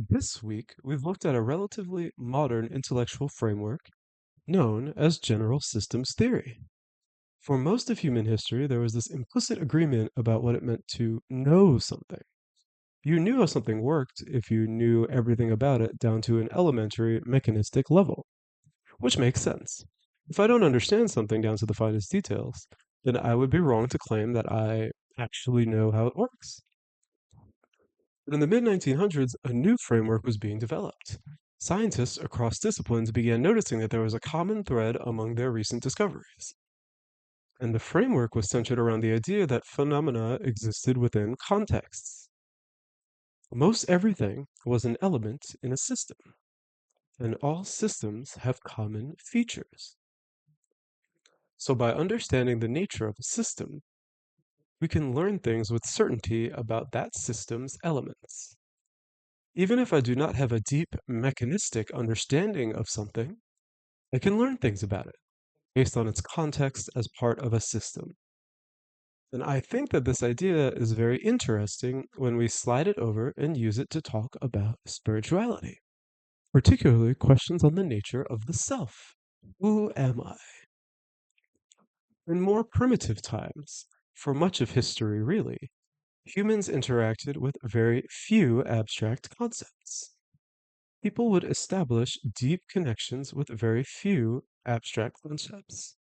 This week, we've looked at a relatively modern intellectual framework known as general systems theory. For most of human history, there was this implicit agreement about what it meant to know something. You knew how something worked if you knew everything about it down to an elementary mechanistic level, which makes sense. If I don't understand something down to the finest details, then I would be wrong to claim that I actually know how it works. But in the mid 1900s, a new framework was being developed. Scientists across disciplines began noticing that there was a common thread among their recent discoveries. And the framework was centered around the idea that phenomena existed within contexts. Most everything was an element in a system, and all systems have common features. So, by understanding the nature of a system, we can learn things with certainty about that system's elements. Even if I do not have a deep mechanistic understanding of something, I can learn things about it based on its context as part of a system. And I think that this idea is very interesting when we slide it over and use it to talk about spirituality, particularly questions on the nature of the self. Who am I? In more primitive times, for much of history really, humans interacted with very few abstract concepts. People would establish deep connections with very few abstract concepts.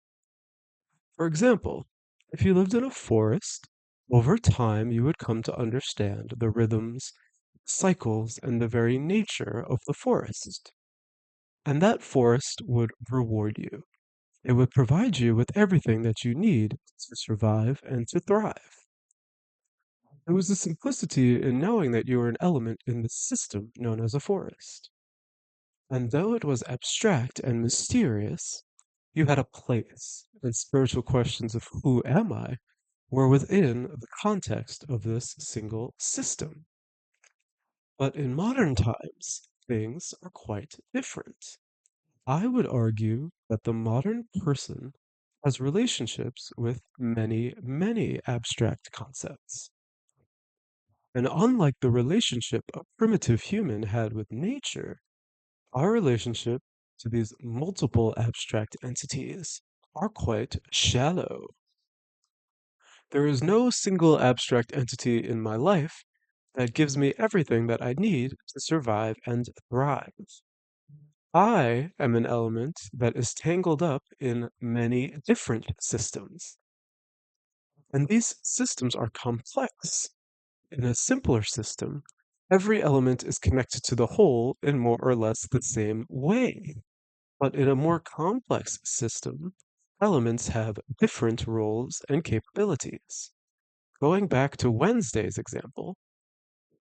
For example, if you lived in a forest, over time you would come to understand the rhythms, cycles, and the very nature of the forest. And that forest would reward you. It would provide you with everything that you need to survive and to thrive. There was a simplicity in knowing that you were an element in the system known as a forest. And though it was abstract and mysterious, you had a place, and spiritual questions of who am I were within the context of this single system. But in modern times, things are quite different. I would argue that the modern person has relationships with many, many abstract concepts. And unlike the relationship a primitive human had with nature, our relationship to these multiple abstract entities are quite shallow. There is no single abstract entity in my life that gives me everything that I need to survive and thrive. I am an element that is tangled up in many different systems. And these systems are complex. In a simpler system, every element is connected to the whole in more or less the same way. But in a more complex system, elements have different roles and capabilities. Going back to Wednesday's example,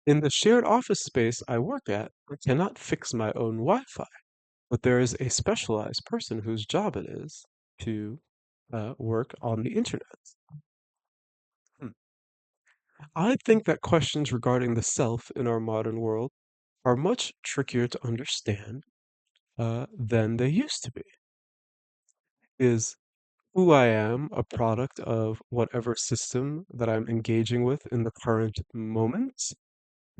in the shared office space I work at, I cannot fix my own Wi Fi, but there is a specialized person whose job it is to work on the internet. Hmm. I think that questions regarding the self in our modern world are much trickier to understand than they used to be. Is who I am a product of whatever system that I'm engaging with in the current moment?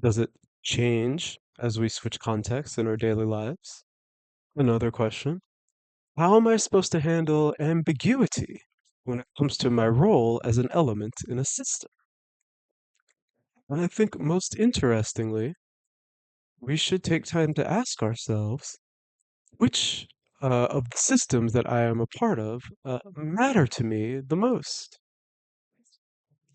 Does it change as we switch contexts in our daily lives? Another question. How am I supposed to handle ambiguity when it comes to my role as an element in a system? And I think most interestingly, we should take time to ask ourselves which of the systems that I am a part of matter to me the most.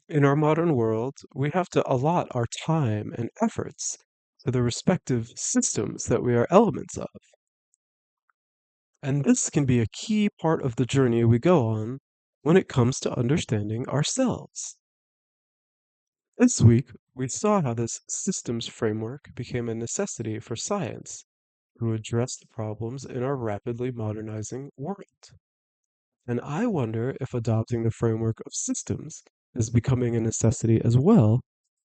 In our modern world, we have to allot our time and efforts to the respective systems that we are elements of. And this can be a key part of the journey we go on when it comes to understanding ourselves. This week, we saw how this systems framework became a necessity for science to address the problems in our rapidly modernizing world. And I wonder if adopting the framework of systems is becoming a necessity as well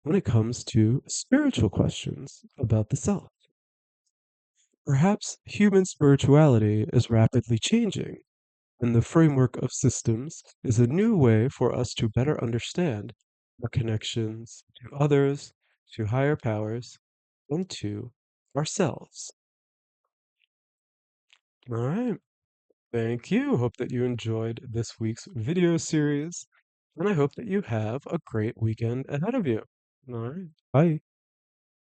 when it comes to spiritual questions about the self. Perhaps human spirituality is rapidly changing, and the framework of systems is a new way for us to better understand our connections to others, to higher powers, and to ourselves. All right. Thank you. Hope that you enjoyed this week's video series, and I hope that you have a great weekend ahead of you. All right. Bye.